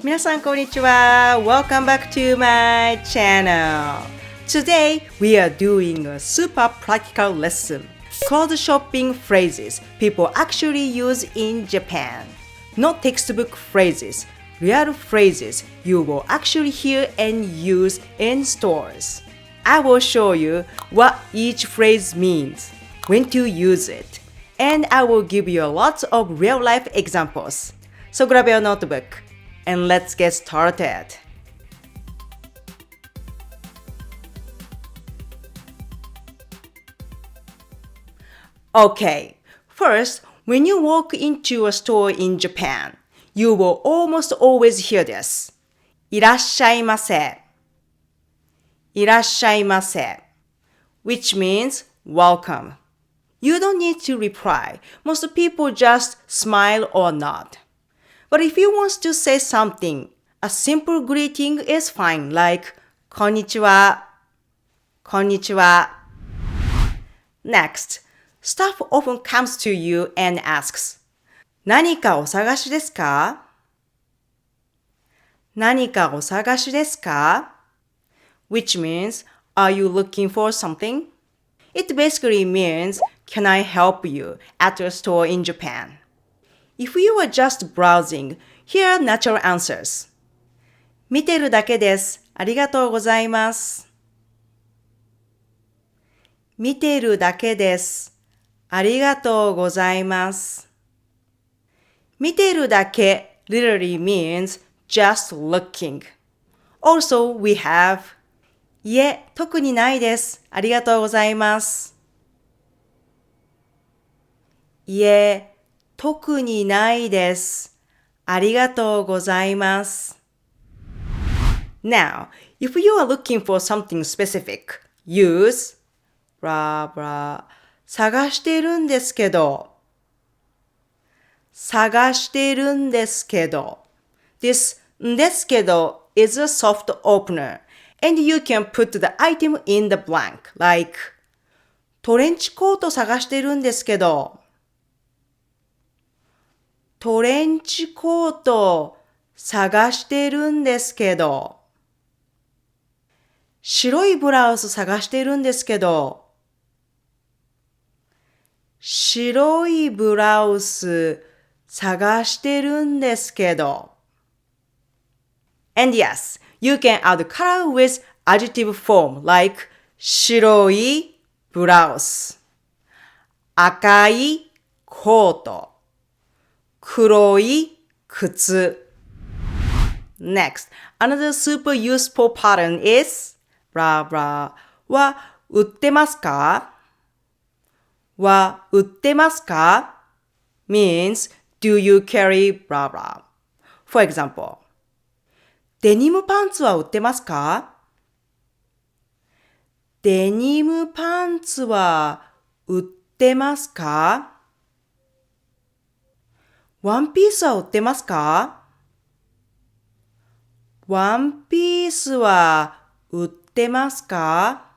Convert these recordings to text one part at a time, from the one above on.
皆さんこんにちは。Welcome back to my channel. Today we are doing a super practical lesson called shopping phrases people actually use in Japan. Not textbook phrases, real phrases you will actually hear and use in stores. I will show you what each phrase means, when to use it, and I will give you lots of real-life examples. So grab your notebook and let's get started. Okay, first, when you walk into a store in Japan, you will almost always hear this. いらっしゃいませ。いらっしゃいませ。Which means welcome. You don't need to reply. Most people just smile or nod. But if you want to say something, a simple greeting is fine, like こんにちは。こんにちは。Next, staff often comes to you and asks, 何かお探しですか？何かお探しですか？ Which means, are you looking for something? It basically means, can I help you at your store in Japan? If you are just browsing, here are natural answers. 見てるだけです。ありがとうございます。見てるだけです。ありがとうございます。見てるだけ literally means just looking. Also, we have いえ、特にないです。ありがとうございます。いえ、特にないです。ありがとうございます。Now, if you are looking for something specific, use blah blah 探してるんですけど探してるんですけど This んですけど is a soft opener and you can put the item in the blank like トレンチコート探してるんですけどトレンチコート探してるんですけど白いブラウス探してるんですけど白いブラウス探してるんですけど And yes, you can add color with adjective form like 白いブラウス赤いコート黒い靴 Next, another super useful pattern is blah blah は売ってますかは売ってますか means do you carry blah blah. For example, デニムパンツは売ってますかデニムパンツは売ってますかワンピースは売ってますかワンピースは売ってますか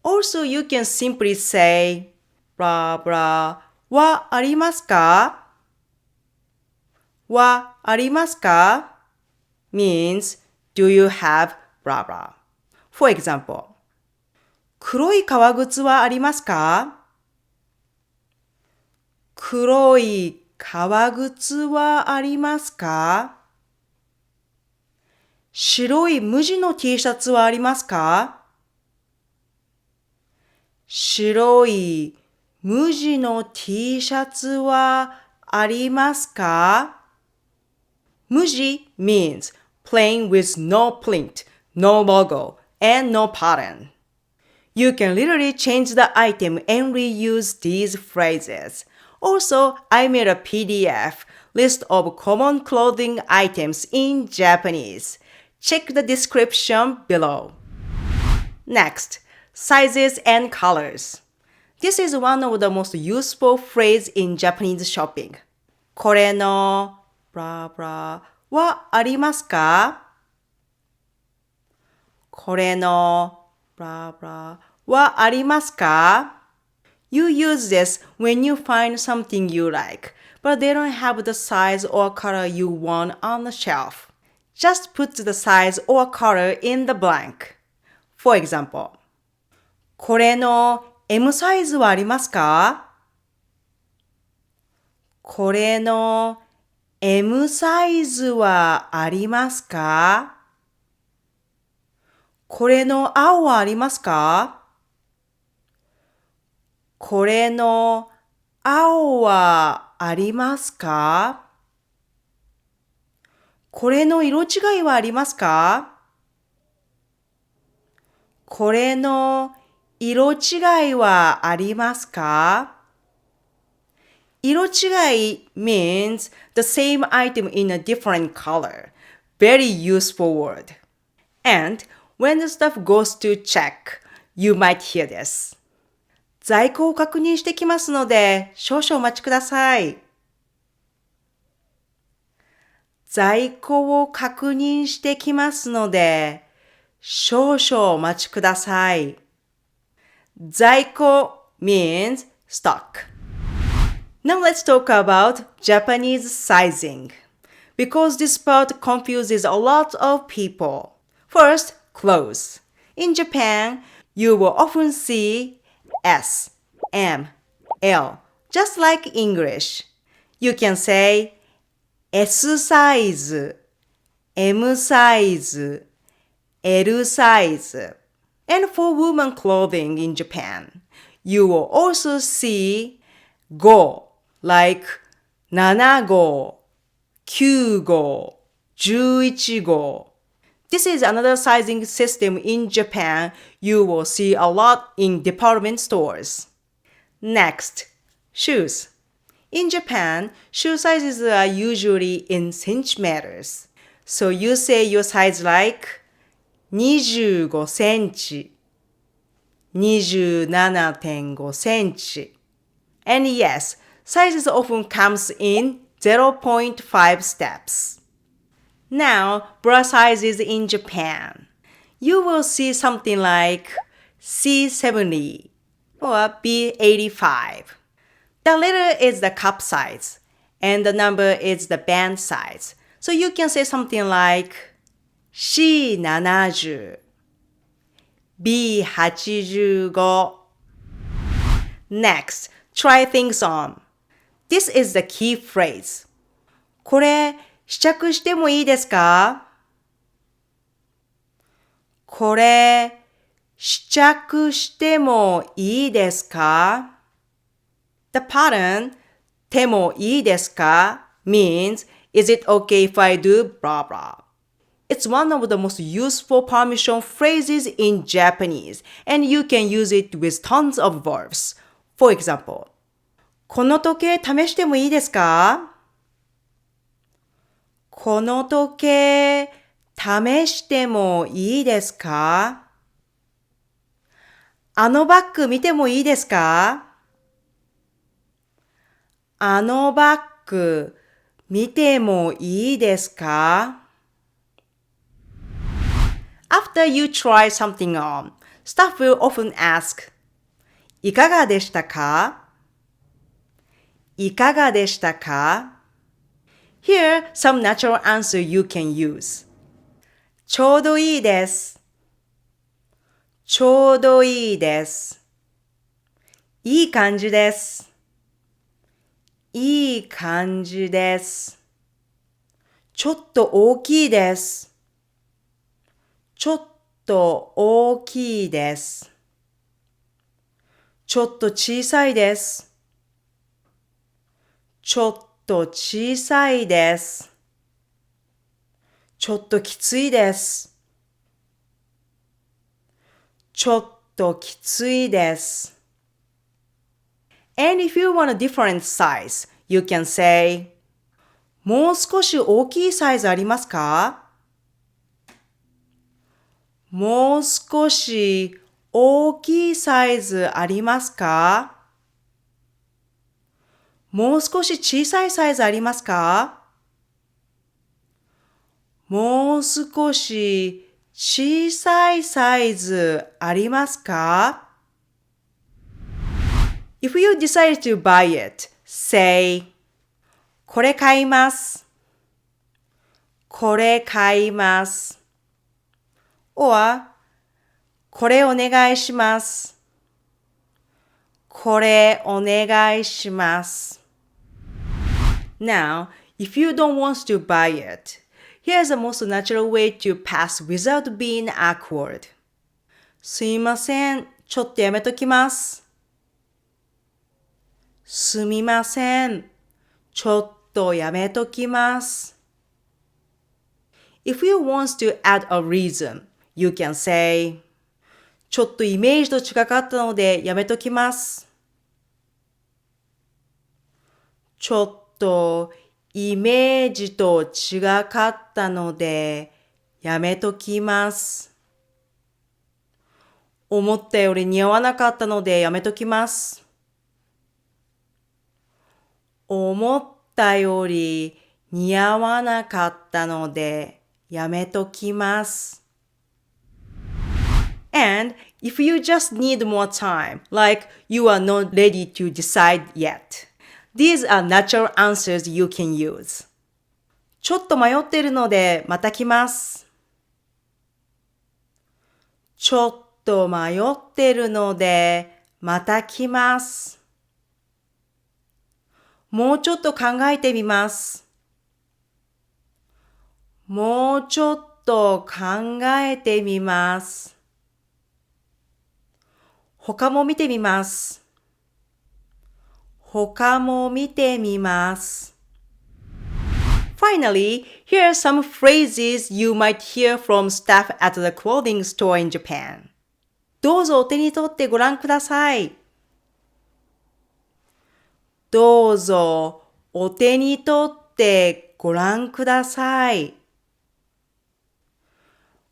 Also, you can simply say blah blah はありますかはありますか means do you have blah blah. For example, 黒い革靴はありますか黒い革靴はありますか白い無地の T シャツはありますか白い無地の T シャツはありますか無地 means plain with no print, no logo, and no pattern. You can literally change the item and reuse these phrases. Also, I made a PDF list of common clothing items in Japanese. Check the description below. Next, sizes and colors. This is one of the most useful phrases in Japanese shopping. これの blah blah はありますかこれの blah blah はありますか You use this when you find something you like, but they don't have the size or color you want on the shelf. Just put the size or color in the blank. For example, これの M サイズはありますか？これの M サイズはありますか？これの青はありますか？これの青はありますか？これの色違いはありますか？これの色違いはありますか？色違い means the same item in a different color. Very useful word. And when the stuff goes to check, you might hear this. 在庫を確認してきますので、少々お待ちください。在庫を確認してきますので、少々お待ちください。在庫 means stock. Now let's talk about Japanese sizing, because this part confuses a lot of people. First, clothes. In Japan, you will often see S, M, L, just like English. You can say S サイズ、M サイズ、L サイズ. And for women clothing in Japan, you will also see 5, like 7号、9号、11号. This is another sizing system in Japan you will see a lot in department stores. Next, shoes. In Japan, shoe sizes are usually in centimeters. So you say your size like 25センチ、27.5センチ. And yes, sizes often comes in 0.5 steps. Now, bra sizes in Japan. You will see something like C70 or B85. The letter is the cup size, and the number is the band size. So you can say something like C70, B85. Next, try things on. This is the key phrase. これ、試着してもいいですか？これ、試着してもいいですか？ The pattern てもいいですか means is it okay if I do blah blah. It's one of the most useful permission phrases in Japanese, and you can use it with tons of verbs. For example, この時計試してもいいですか？この時計試してもいいですか？あのバッグ見てもいいですか？あのバッグ見てもいいですか？ After you try something on, staff will often ask, いかがでしたか？いかがでしたか？ Here, some natural answer you can use. ちょうどいいです。ちょうどいいです。いい感じです。いい感じです。ちょっと大きいです。ちょっと大きいです。ちょっと小さいです。ちょっと小さいです。ちょっときついです。ちょっときついです。And if you want a different size, you can say, もう少し大きいサイズありますか？もう少し大きいサイズありますか？もう少し小さいサイズありますか？もう少し小さいサイズありますか？ If you decide to buy it, say, これ買います。これ買います。or これお願いします。これお願いします。Now, if you don't want to buy it, here's the most natural way to pass without being awkward. すいません、ちょっとやめときます。すみません、ちょっとやめときます。If you want to add a reason, you can say, ちょっとイメージと違かったのでやめときます。ちょっとイメージと違かったのでやめときます。思ったより似合わなかったのでやめときます。思ったより似合わなかったのでやめときます。And if you just need more time, like you are not ready to decide yet, these are natural answers you can use. ちょっと迷ってるのでまた来ます。ちょっと迷ってるのでまた来ます。もうちょっと考えてみます。もうちょっと考えてみます。他も見てみます。他も見てみます。Finally, here are some phrases you might hear from staff at the clothing store in Japan. どうぞお手に取ってご覧ください。どうぞお手に取ってご覧ください。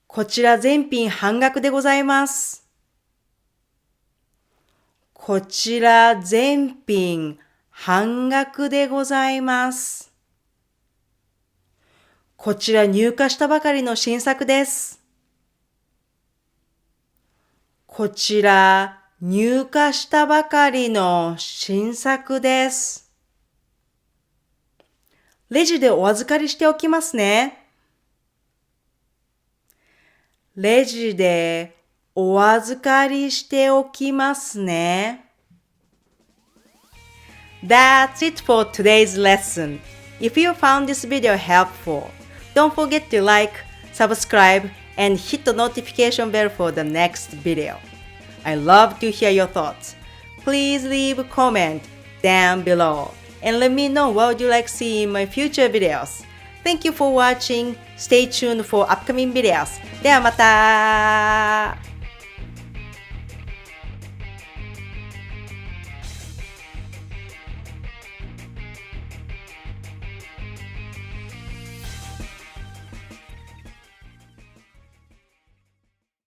こちら全品半額でございます。こちら全品半額でございます。こちら入荷したばかりの新作です。こちら入荷したばかりの新作です。レジでお預かりしておきますね。レジでお預かりしておきますね。That's it for today's lesson. If you found this video helpful, don't forget to like, subscribe, and hit the notification bell for the next video. I love to hear your thoughts. Please leave a comment down below and let me know what you like to see in my future videos. Thank you for watching. Stay tuned for upcoming videos. ではまた